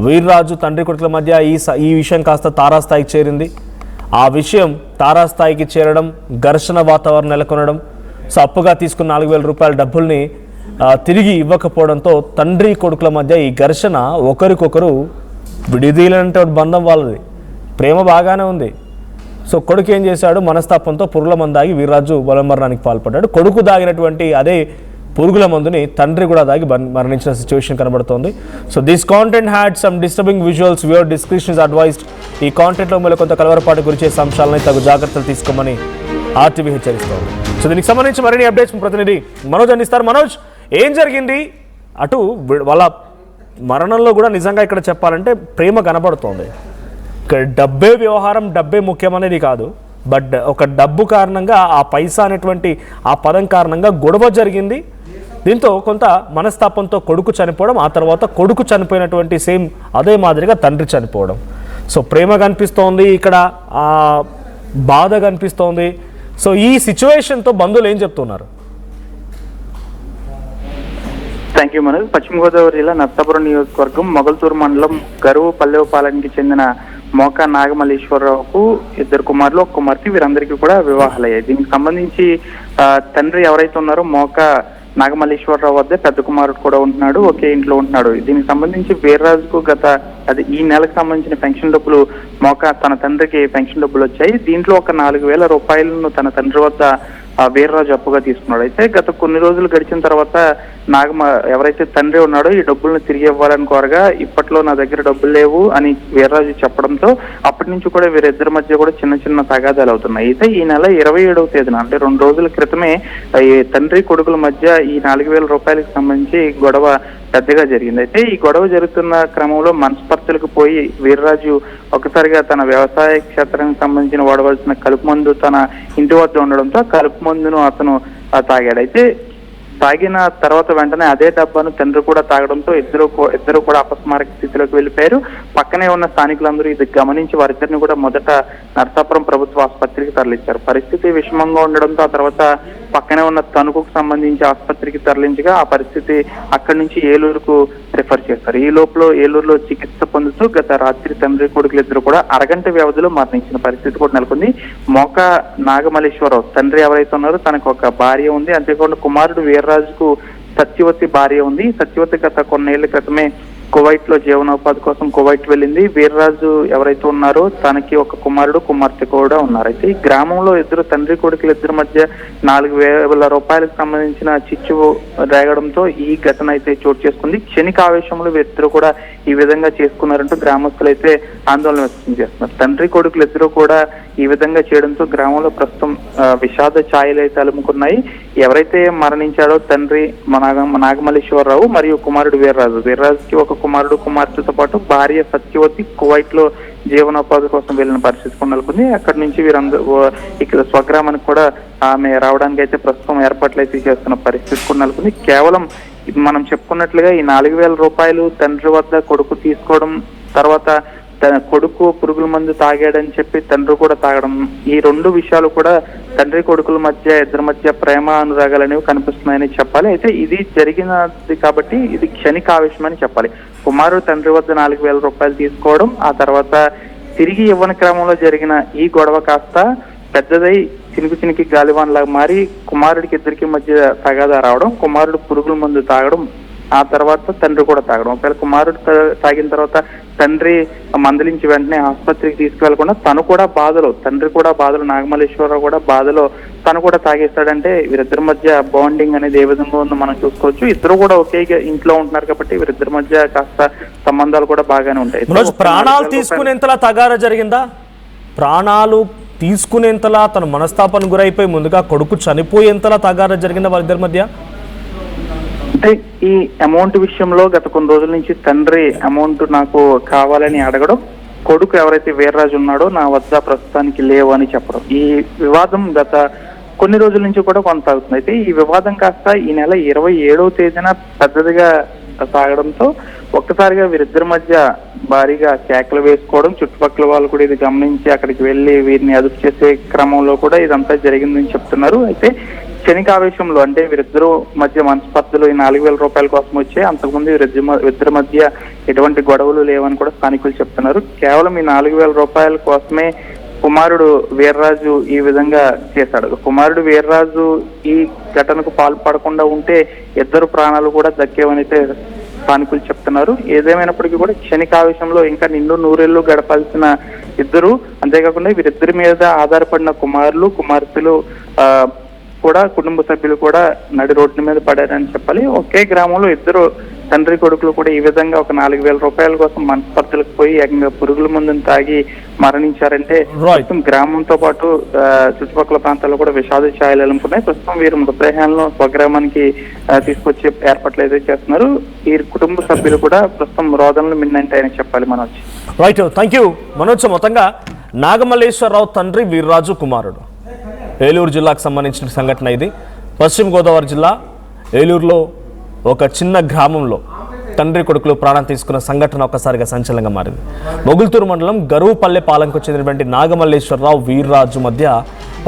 వీర్రాజు తండ్రి కొడుకుల మధ్య ఈ విషయం కాస్త తారాస్థాయికి చేరింది. ఆ విషయం తారాస్థాయికి చేరడం, ఘర్షణ వాతావరణం నెలకొనడం, సో అప్పుగా తీసుకున్న 4,000 రూపాయల డబ్బుల్ని తిరిగి ఇవ్వకపోవడంతో తండ్రి కొడుకుల మధ్య ఈ ఘర్షణ, ఒకరికొకరు విడిదీలంటే బంధం వాళ్ళది, ప్రేమ బాగానే ఉంది. సో కొడుకు ఏం చేశాడు, మనస్తాపంతో పురుగుల మందు దాగి వీర్రాజు బలమరణానికి పాల్పడ్డాడు. కొడుకు దాగినటువంటి అదే పురుగుల మందుని తండ్రి కూడా దాగి మరణించిన సిచ్యువేషన్ కనబడుతోంది. So this content had some disturbing visuals, viewer description is advised. ఈ కాంటెంట్లో మళ్ళీ కొంత కలవరపాటు గురి చేసే అంశాలని తగు జాగ్రత్తలు తీసుకోమని ఆర్టీవీ హెచ్చరిస్తోంది. సో దీనికి సంబంధించి మరిన్ని అప్డేట్స్ ప్రతినిధి మనోజ్ అందిస్తారు. మనోజ్, ఏం జరిగింది? అటు వాళ్ళ మరణంలో కూడా నిజంగా ఇక్కడ చెప్పాలంటే ప్రేమ కనబడుతోంది. ఇక్కడ డబ్బే వ్యవహారం, డబ్బే ముఖ్యం అనేది కాదు, బట్ ఒక డబ్బు కారణంగా, ఆ పైసా అనేటువంటి ఆ పదం కారణంగా గొడవ జరిగింది. దీంతో కొంత మనస్తాపంతో కొడుకు చనిపోవడం, ఆ తర్వాత కొడుకు చనిపోయినటువంటి సేమ్ అదే మాదిరిగా తండ్రి చనిపోవడం. సో ప్రేమ కనిపిస్తోంది ఇక్కడ, బాధ కనిపిస్తోంది. సో ఈ సిచ్యువేషన్తో బంధువులు ఏం చెప్తున్నారు? Thank you Manoj. పశ్చిమ గోదావరి జిల్లా నర్సాపురం నియోజకవర్గం మొగల్తూరు మండలం గరువు పల్లెపాలెంకి చెందిన మోకా నాగమల్లేశ్వరరావుకు 2 కుమారులు, 1 కుమార్తె, వీరందరికీ కూడా వివాహాలయ్యాయి. దీనికి సంబంధించి తండ్రి ఎవరైతే ఉన్నారో మోకా నాగమల్లేశ్వరరావు వద్ద పెద్ద కుమారుడు కూడా ఉంటున్నాడు, ఒకే ఇంట్లో ఉంటున్నాడు. దీనికి సంబంధించి వీర్రాజుకు ఈ నెలకు సంబంధించిన పెన్షన్ డబ్బులు మోకా తన తండ్రికి పెన్షన్ డబ్బులు వచ్చాయి. దీంట్లో ఒక 4,000 రూపాయలను తన తండ్రి వద్ద వీర్రాజు అప్పుగా తీసుకున్నాడు. అయితే గత కొన్ని రోజులు గడిచిన తర్వాత ఎవరైతే తండ్రి ఉన్నాడో ఈ డబ్బులను తిరిగి ఇవ్వాలని కోరగా, ఇప్పట్లో నా దగ్గర డబ్బులు లేవు అని వీర్రాజు చెప్పడంతో అప్పటి నుంచి కూడా వీరిద్దరి మధ్య కూడా చిన్న చిన్న తగాదాలు అవుతున్నాయి. అయితే ఈ నెల 27వ తేదీన అంటే 2 రోజుల క్రితమే ఈ తండ్రి కొడుకుల మధ్య ఈ 4,000 రూపాయలకు సంబంధించి గొడవ పెద్దగా జరిగింది. అయితే ఈ గొడవ జరుగుతున్న క్రమంలో మనస్పర్ధలకు పోయి వీర్రాజు ఒకసారిగా తన వ్యవసాయ క్షేత్రానికి సంబంధించిన వాడవలసిన కలుపు మందు తన ఇంటి వద్ద ఉండడంతో కలుపు మందును అతను తాగాడు. అయితే తాగిన తర్వాత వెంటనే అదే డబ్బాను తండ్రి కూడా తాగడంతో ఇద్దరు కూడా అపస్మారక స్థితిలోకి వెళ్ళిపోయారు. పక్కనే ఉన్న స్థానికులందరూ ఇది గమనించి వారిద్దరిని కూడా మొదట నర్సాపురం ప్రభుత్వ ఆసుపత్రికి తరలించారు. పరిస్థితి విషమంగా ఉండడంతో ఆ తర్వాత పక్కనే ఉన్న తణుకుకు సంబంధించి ఆసుపత్రికి తరలించగా ఆ పరిస్థితి అక్కడి నుంచి ఏలూరుకు రిఫర్ చేస్తారు. ఈ లోపల ఏలూరులో చికిత్స పొందుతూ గత రాత్రి తండ్రి కొడుకులు ఇద్దరు కూడా అరగంట వ్యవధిలో మరణించిన పరిస్థితి కూడా నెలకొంది. మోకా నాగమల్లేశ్వరరావు తండ్రి ఎవరైతే ఉన్నారో తనకు ఒక భార్య ఉంది, అంతేకాకుండా కుమారుడు వీర్రాజుకు సత్యవతి భార్య ఉంది. సత్యవతి గత కొన్నేళ్ల క్రితమే కువైట్ లో జీవనోపాధి కోసం కువైట్ వెళ్ళింది. వీర్రాజు ఎవరైతే ఉన్నారో తనకి ఒక కుమారుడు, కుమార్తె కూడా ఉన్నారు. అయితే ఈ గ్రామంలో తండ్రి కొడుకులు ఇద్దరి మధ్య 4,000 రూపాయలకు సంబంధించిన చిచ్చు రేగడంతో ఈ ఘటన అయితే చోటు చేసుకుంది. క్షణిక ఆవేశంలో వీరిద్దరు కూడా ఈ విధంగా చేసుకున్నారంటూ గ్రామస్తులు అయితే ఆందోళన వ్యక్తం చేస్తున్నారు. తండ్రి కొడుకులు ఇద్దరు కూడా ఈ విధంగా చేయడంతో గ్రామంలో ప్రస్తుతం విషాద ఛాయలు అయితే అలుముకున్నాయి. ఎవరైతే మరణించాడో తండ్రి నాగమల్లేశ్వరరావు మరియు కుమారుడు వీర్రాజుకి ఒక కుమారుడు, కుమార్తెతో పాటు భార్య సత్యవతి కువైట్ లో జీవనోపాధి కోసం వెళ్ళిన పరిస్థితి కూడా నెలకొంది. అక్కడి నుంచి వీరందరూ ఇక్కడ స్వగ్రామానికి కూడా ఆమె రావడానికి అయితే ప్రస్తుతం ఏర్పాట్లు అయితే చేస్తున్న పరిస్థితి కూడా నెలకొంది. కేవలం మనం చెప్పుకున్నట్లుగా ఈ 4,000 రూపాయలు తండ్రి వద్ద కొడుకు తీసుకోవడం, తర్వాత తన కొడుకు పురుగుల మందు తాగాడని చెప్పి తండ్రి కూడా తాగడం, ఈ 2 విషయాలు కూడా తండ్రి కొడుకుల మధ్య ఇద్దరి మధ్య ప్రేమ అనురాగాలు అనేవి కనిపిస్తున్నాయని చెప్పాలి. అయితే ఇది జరిగినది కాబట్టి ఇది క్షణిక ఆవేశం అని చెప్పాలి. కుమారుడు తండ్రి వద్ద 4,000 రూపాయలు తీసుకోవడం, ఆ తర్వాత తిరిగి ఇవ్వని క్రమంలో జరిగిన ఈ గొడవ కాస్త పెద్దదై చినికి గాలివాన్లాగా మారి కుమారుడికి ఇద్దరికి మధ్య తగాదా రావడం, కుమారుడు పురుగుల మందు తాగడం, ఆ తర్వాత తండ్రి కూడా తాగడం. ఒకవేళ కుమారుడు తాగిన తర్వాత తండ్రి మందలించి వెంటనే ఆసుపత్రికి తీసుకువెళ్లకుండా తండ్రి కూడా బాధలో నాగమల్లేశ్వరరావు కూడా బాధలో తను కూడా తాగేస్తాడంటే వీరిద్దరి మధ్య బాండింగ్ అనేది ఏ విధంగా ఉందో మనం చూసుకోవచ్చు. ఇద్దరు కూడా ఒకే ఇంట్లో ఉంటున్నారు కాబట్టి వీరిద్దరి మధ్య కాస్త సంబంధాలు కూడా బాగానే ఉంటాయి. ప్రాణాలు తీసుకునేంతలా తగారా జరిగిందా? ప్రాణాలు తీసుకునేంతలా తన మనస్తాపన గురైపోయి ముందుగా కొడుకు చనిపోయేంతలా తగారా జరిగిందా వాళ్ళిద్దరి మధ్య? అంటే ఈ అమౌంట్ విషయంలో గత కొన్ని రోజుల నుంచి తండ్రి అమౌంట్ నాకు కావాలని అడగడం, కొడుకు ఎవరైతే వీర్రాజు ఉన్నాడో నా వద్ద ప్రస్తుతానికి లేవు అని చెప్పడం, ఈ వివాదం గత కొన్ని రోజుల నుంచి కూడా కొనసాగుతుంది. అయితే ఈ వివాదం కాస్త ఈ నెల 27వ తేదీన పెద్దదిగా సాగడంతో ఒక్కసారిగా వీరిద్దరి మధ్య భారీగా కేకలు వేసుకోవడం, చుట్టుపక్కల వాళ్ళు కూడా ఇది గమనించి అక్కడికి వెళ్లి వీరిని అదుపు చేసే క్రమంలో కూడా ఇదంతా జరిగిందని చెప్తున్నారు. అయితే క్షణికావేశంలో అంటే వీరిద్దరూ మధ్య మనస్పర్ధలు ఈ 4,000 రూపాయల కోసం వచ్చే, అంతకుముందు వీరిద్దరి మధ్య ఎటువంటి గొడవలు లేవని కూడా స్థానికులు చెప్తున్నారు. కేవలం ఈ 4,000 రూపాయల కోసమే కుమారుడు వీర్రాజు ఈ విధంగా చేశాడు. కుమారుడు వీర్రాజు ఈ ఘటనకు పాల్పడకుండా ఉంటే ఇద్దరు ప్రాణాలు కూడా దక్కేవనైతే స్థానికులు చెప్తున్నారు. ఏదేమైనప్పటికీ కూడా క్షణికావేశంలో ఇంకా నిండు నూరేళ్లు గడపాల్సిన ఇద్దరు, అంతేకాకుండా వీరిద్దరి మీద ఆధారపడిన కుమార్తెలు కూడా కుటుంబ సభ్యులు కూడా నడి రోడ్డు మీద పడారని చెప్పాలి. ఒకే గ్రామంలో ఇద్దరు తండ్రి కొడుకులు కూడా ఈ విధంగా ఒక 4,000 రూపాయల కోసం మనస్పర్ధలకు పోయి ఏకంగా పురుగుల మందును తాగి మరణించారంటే ప్రస్తుతం గ్రామంతో పాటు చుట్టుపక్కల ప్రాంతాల్లో కూడా విషాద ఛాయలు ఎలుముకున్నాయి. ప్రస్తుతం వీరు మృతదేహాలను స్వగ్రామానికి తీసుకొచ్చే ఏర్పాట్లు అయితే చేస్తున్నారు. ఈ కుటుంబ సభ్యులు కూడా ప్రస్తుతం రోదనలు మిన్నంటాయని చెప్పాలి Manoj. Right, thank you Manoj. మొత్తంగా నాగమల్లేశ్వరరావు తండ్రి వీర్రాజు కుమారుడు ఏలూరు జిల్లాకు సంబంధించిన సంఘటన ఇది. పశ్చిమ గోదావరి జిల్లా ఏలూరులో ఒక చిన్న గ్రామంలో తండ్రి కొడుకులు ప్రాణం తీసుకున్న సంఘటన ఒక్కసారిగా సంచలనంగా మారింది. మొగుల్తూరు మండలం గరువుపల్లె పాలెంకు చెందినటువంటి నాగమల్లేశ్వరరావు వీర్రాజు మధ్య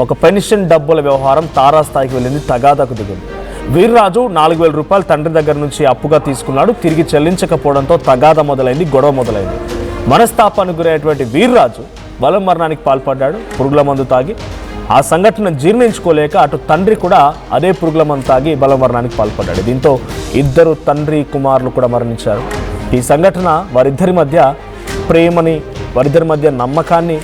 ఒక పెన్షన్ డబ్బుల వ్యవహారం తారాస్థాయికి వెళ్ళింది, తగాదాకు దిగింది. వీర్రాజు 4,000 రూపాయలు తండ్రి దగ్గర నుంచి అప్పుగా తీసుకున్నాడు. తిరిగి చెల్లించకపోవడంతో తగాదా మొదలైంది, గొడవ మొదలైంది. మనస్తాపానికి గురైనటువంటి వీర్రాజు బలమరణానికి పాల్పడ్డాడు పురుగుల మందు తాగి. ఆ సంఘటన జీర్ణించుకోలేక అటు తండ్రి కూడా అదే పురుగుల మందు తాగి బలమరణానికి పాల్పడ్డాడు. దీంతో ఇద్దరు తండ్రి కుమారులు కూడా మరణించారు. ఈ సంఘటన వారిద్దరి మధ్య ప్రేమని, వారిద్దరి మధ్య నమ్మకాన్ని